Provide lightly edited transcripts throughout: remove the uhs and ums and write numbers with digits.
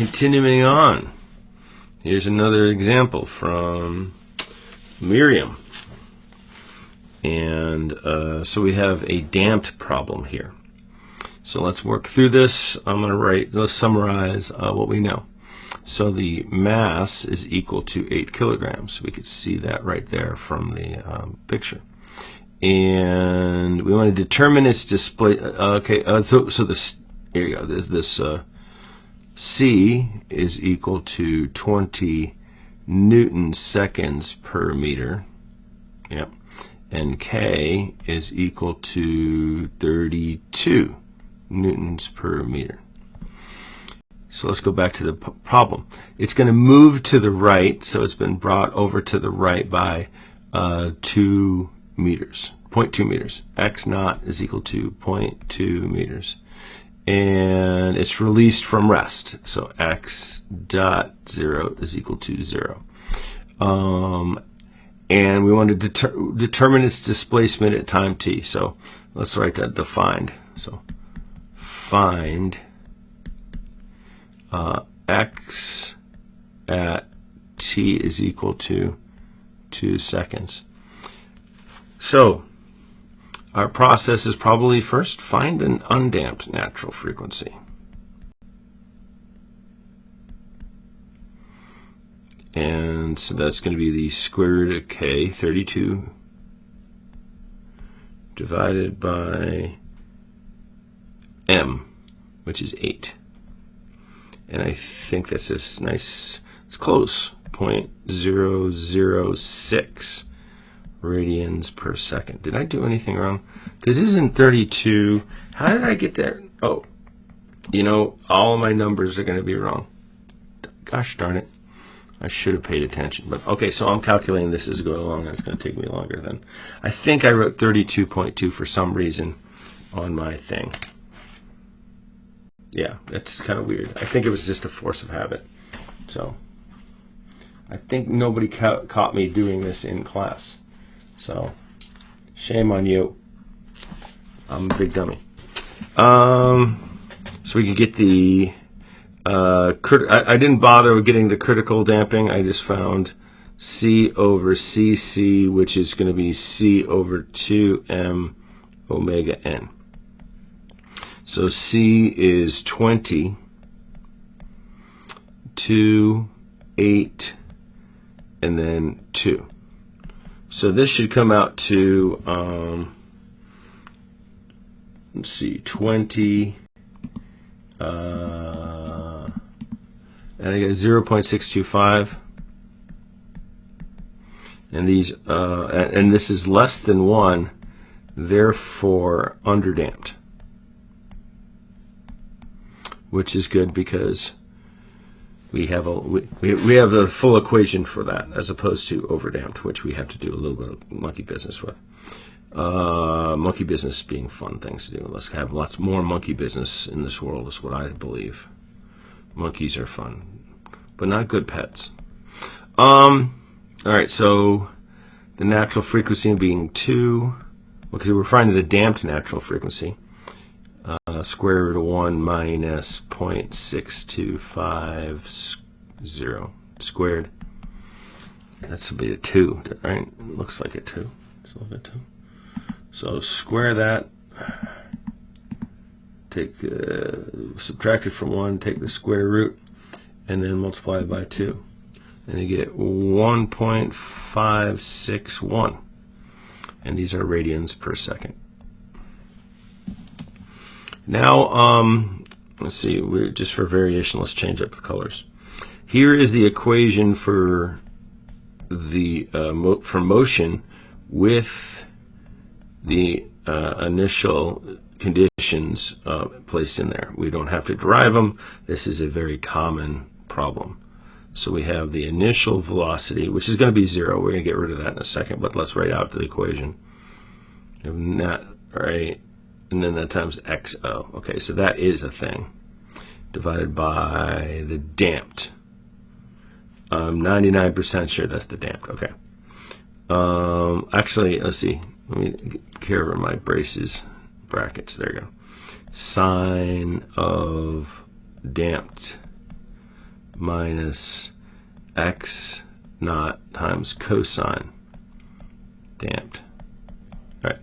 continuing on, here's another example from Miriam. And so we have a damped problem here. So let's work through this. Let's summarize what we know. So the mass is equal to 8 kilograms. We could see that right there from the picture. And we want to determine its display. So this, here you go. There's this C is equal to 20 Newton seconds per meter. Yep. And K is equal to 32 newtons per meter. So let's go back to the problem. It's going to move to the right, so it's been brought over to the right by 2 meters, 0.2 meters. X naught is equal to 0.2 meters. And it's released from rest, so X dot 0 is equal to 0. And we want to determine its displacement at time t. So let's write that defined. So find x at t is equal to 2 seconds. So our process is probably first find an undamped natural frequency. And so that's going to be the square root of k, 32, divided by m, which is 8. And I think that's this nice, it's close, 0.006 radians per second. Did I do anything wrong? Because this isn't 32. How did I get there? Oh, you know, all of my numbers are going to be wrong. Gosh darn it. I should have paid attention. But okay, so I'm calculating this as I go along, and it's going to take me longer than. I think I wrote 32.2 for some reason on my thing. Yeah, that's kind of weird. I think it was just a force of habit. So I think nobody caught me doing this in class. So shame on you. I'm a big dummy. So we can get the I didn't bother with getting the critical damping. I just found C over CC, which is going to be C over 2m omega n. So C is 20, 2, 8, and then 2. So this should come out to, let's see, 20, and I get 0.625, and these and this is less than 1, therefore underdamped, which is good because we have the full equation for that, as opposed to overdamped, which we have to do a little bit of monkey business with. Monkey business being fun things to do. Let's have lots more monkey business in this world, is what I believe. Monkeys are fun, but not good pets. All right, so the natural frequency being 2, because we're finding the damped natural frequency, square root of 1 minus 0.6250 squared. That's a bit of 2, right? It looks like a 2. It's a little bit 2. So square that. Take subtract it from 1, take the square root, and then multiply it by 2. And you get 1.561. And these are radians per second. Now, let's see, just for variation, let's change up the colors. Here is the equation for the for motion with the initial conditions placed in there. We don't have to derive them. This is a very common problem. So we have the initial velocity, which is going to be 0. We're going to get rid of that in a second, but let's write out the equation. That, right, and then that times xo. Okay, so that is a thing. Divided by the damped. I'm 99% sure that's the damped. Okay. Actually, let's see. Let me get care of my braces. Brackets, there you go. Sine of damped minus x naught times cosine damped. All right.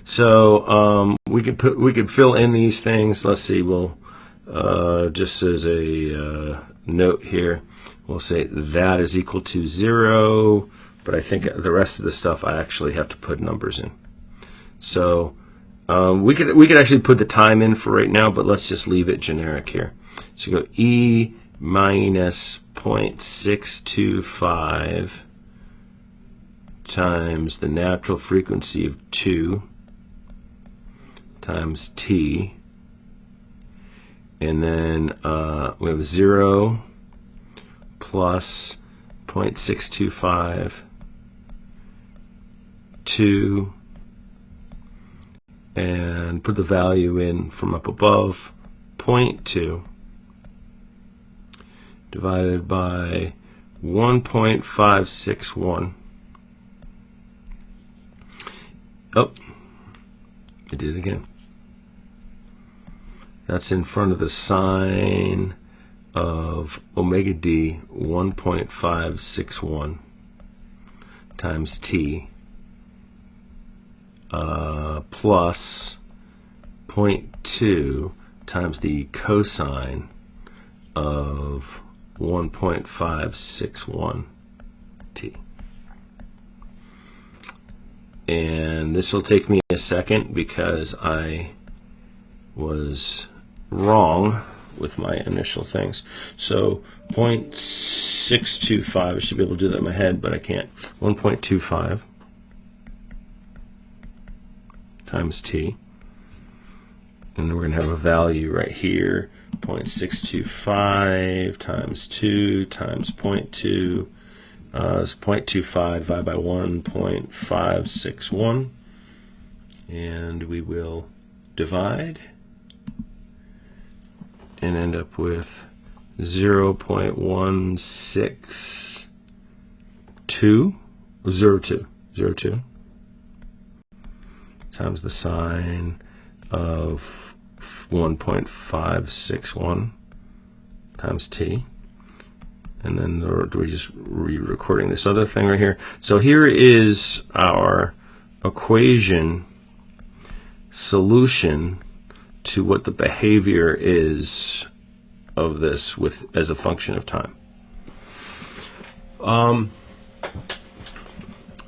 So we could fill in these things. Let's see. We'll just as a note here, we'll say that is equal to 0. But I think the rest of the stuff I actually have to put numbers in. So we could actually put the time in for right now, but let's just leave it generic here. So go E minus 0.625 times the natural frequency of 2 times t, and then we have 0 plus 0.625 2, and put the value in from up above, 0.2 divided by 1.561. Oh, I did it again. That's in front of the sine of omega d, 1.561 times t, plus 0.2 times the cosine of 1.561 t. And this will take me a second because I was wrong with my initial things. So 0.625, I should be able to do that in my head, but I can't. 1.25 times t. And then we're going to have a value right here, 0.625 times 2 times 0.2 is 0.25 divided by 1.561. And we will divide and end up with 0.16202 times the sine of 1.561 times t. And then we're just re-recording this other thing right here. So here is our equation solution to what the behavior is of this with as a function of time.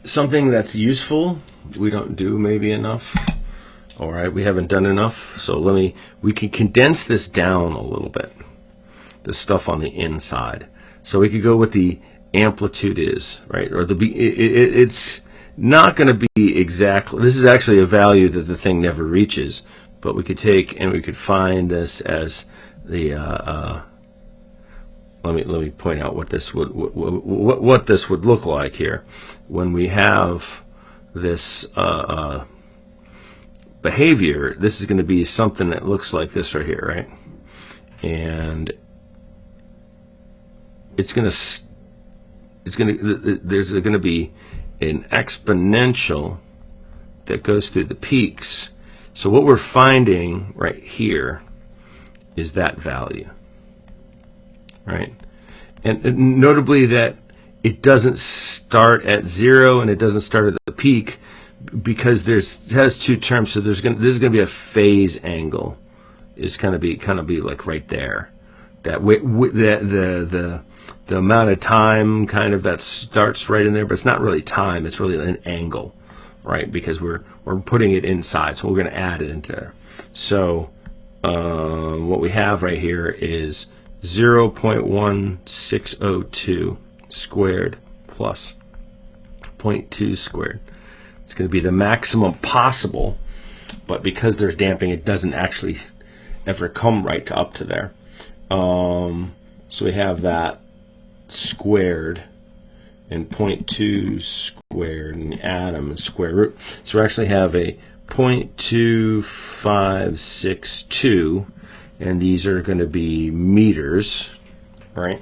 Something that's useful, we don't do maybe enough. All right, we haven't done enough. So we can condense this down a little bit, the stuff on the inside. So we could go what the amplitude is, right? Or it's not going to be exactly, this is actually a value that the thing never reaches, but we could take and we could find this as the, let me point out what this would look like here when we have this behavior. This is going to be something that looks like this right here, right? And there's going to be an exponential that goes through the peaks. So what we're finding right here is that value, right? And notably that it doesn't start at 0 and it doesn't start at the peak, because it has two terms. So this is going to be a phase angle. It's going to be like right there. That the amount of time kind of that starts right in there, but it's not really time. It's really an angle, right? Because we're putting it inside, so we're going to add it into there. So what we have right here is 0.1602 squared plus 0.2 squared. It's going to be the maximum possible, but because there's damping, it doesn't actually ever come right up to there. So we have that squared and 0.2 squared, and add them and square root. So we actually have a 0.2562, and these are going to be meters, right?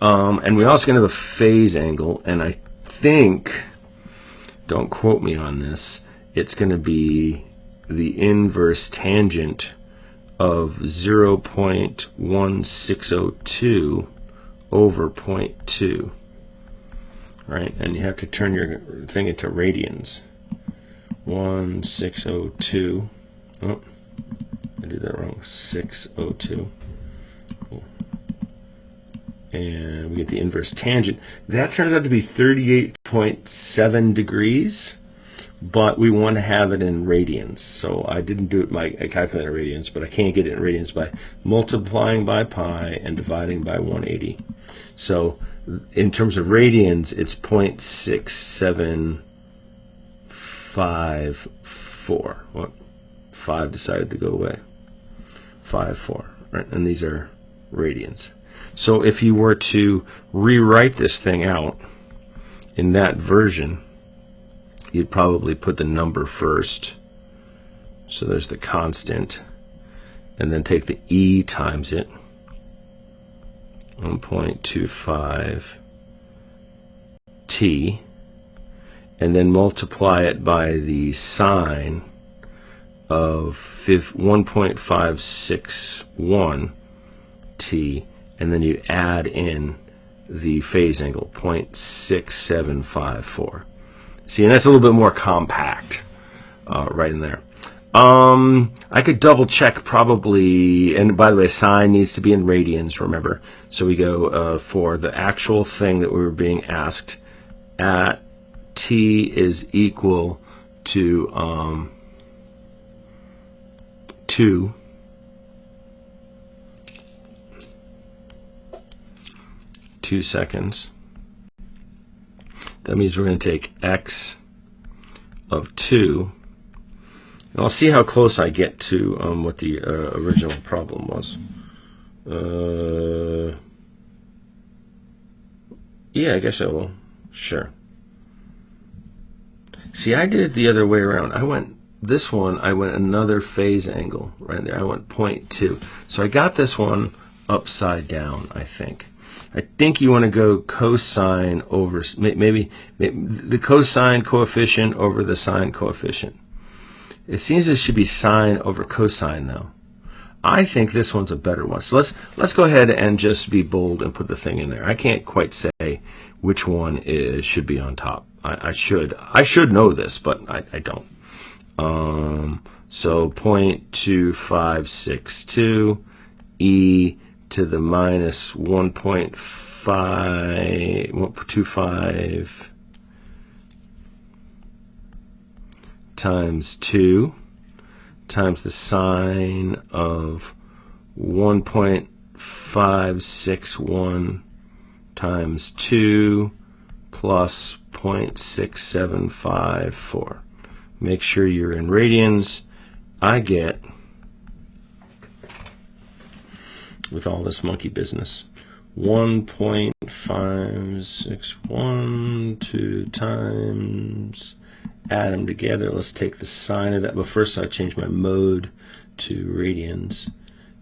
And we're also going to have a phase angle, and I think, don't quote me on this, it's going to be the inverse tangent of 0.1602 over 0.2, right? And you have to turn your thing into radians. 1602. Oh, I did that wrong. 602. Cool. And we get the inverse tangent. That turns out to be 38.7 degrees, but we want to have it in radians. So I didn't do it I calculated radians, but I can't get it in radians by multiplying by pi and dividing by 180. So in terms of radians, it's 0.6754. What? 5 decided to go away. 54, right? And these are radians. So if you were to rewrite this thing out in that version, you'd probably put the number first. So there's the constant, and then take the e times it, 1.25 t, and then multiply it by the sine of 1.561 t, and then you add in the phase angle, 0.6754. See, and that's a little bit more compact right in there. I could double check probably, and by the way, sine needs to be in radians, remember. So we go for the actual thing that we were being asked at t is equal to 2. Seconds. That means we're going to take x of 2. And I'll see how close I get to what the original problem was. Yeah, I guess I will. Sure. See, I did it the other way around. I went another phase angle right there. I went 0.2. So I got this one upside down, I think. I think you want to go cosine over, maybe the cosine coefficient over the sine coefficient. It seems it should be sine over cosine though. I think this one's a better one. So let's go ahead and just be bold and put the thing in there. I can't quite say which one should be on top. I should know this, but I don't. So 0.2562 e to the minus 1.525 times 2 times the sine of 1.561 times 2 plus 0.6754. Make sure you're in radians. I get, with all this monkey business, 1.561 times, add them together. Let's take the sine of that, but first I change my mode to radians,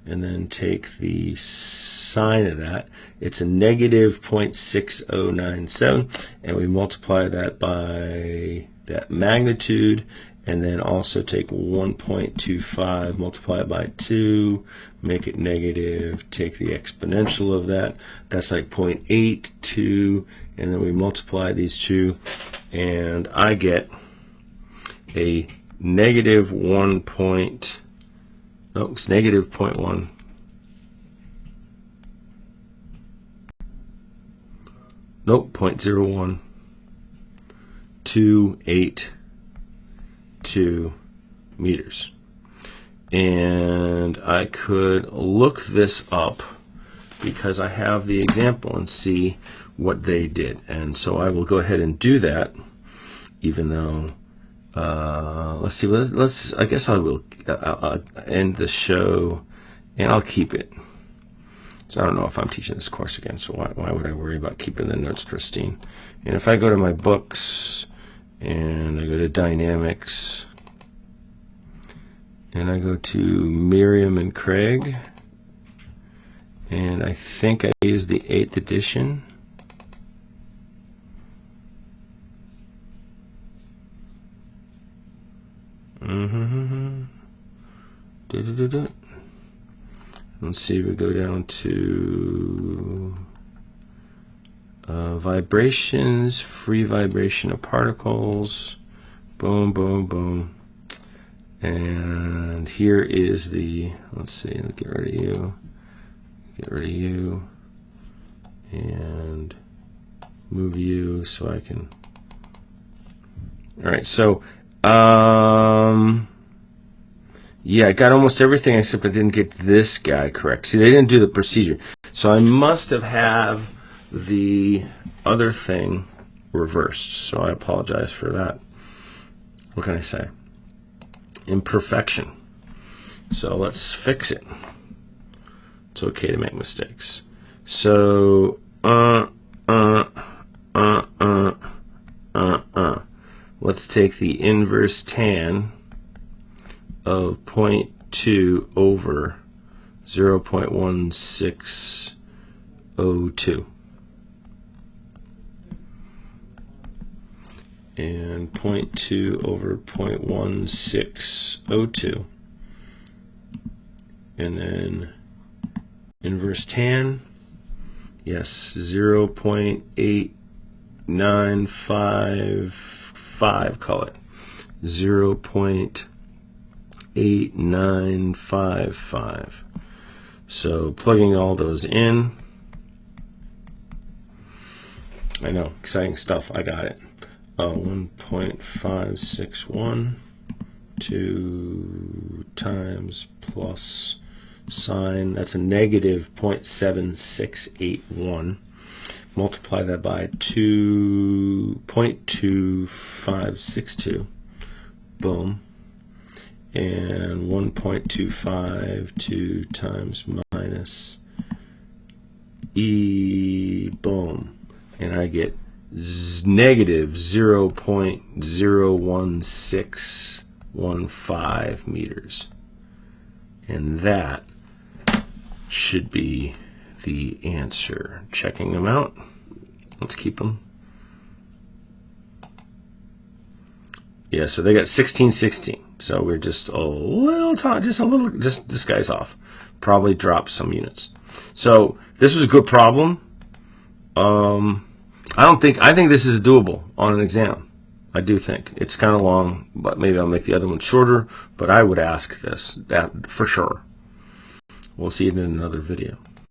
and then take the sine of that. It's a negative 0.6097, and we multiply that by that magnitude, and then also take 1.25, multiply it by 2, make it negative, take the exponential of that. That's like 0.82, and then we multiply these two, and I get a negative 1 point, no, it's negative 0.1. Nope, 0.01. 282 meters. And I could look this up because I have the example and see what they did. And so I will go ahead and do that, even though, let's see, I guess I will end the show, and I'll keep it. So I don't know if I'm teaching this course again, so why would I worry about keeping the notes pristine? And if I go to my books, and I go to Dynamics, and I go to Miriam and Craig, and I think I used the 8th edition. Let's see, we go down to Vibrations, free vibration of particles. Boom, boom, boom. And here is the, let's see, get rid of you, get rid of you, and move you so I can. All right, so yeah, I got almost everything except I didn't get this guy correct. See, they didn't do the procedure, so I must have the other thing reversed. So I apologize for that. What can I say? Imperfection. So let's fix it. It's okay to make mistakes. So let's take the inverse tan of 0.2 over 0.1602. And 0.2 over 0.1602. And then inverse tan, yes, 0.8955, call it. 0.8955. So plugging all those in. I know, exciting stuff, I got it. 1.561, 2 times plus sign, that's a negative 0.7681. Multiply that by 2.2562. Boom. And 1.252 times minus E. Boom. And I get negative 0.01615 meters. And that should be the answer. Checking them out. Let's keep them. Yeah, so they got 1616. So we're just a little, just this guy's off. Probably dropped some units. So this was a good problem. I think this is doable on an exam. I do think. It's kind of long, but maybe I'll make the other one shorter. But I would ask this, that for sure. We'll see it in another video.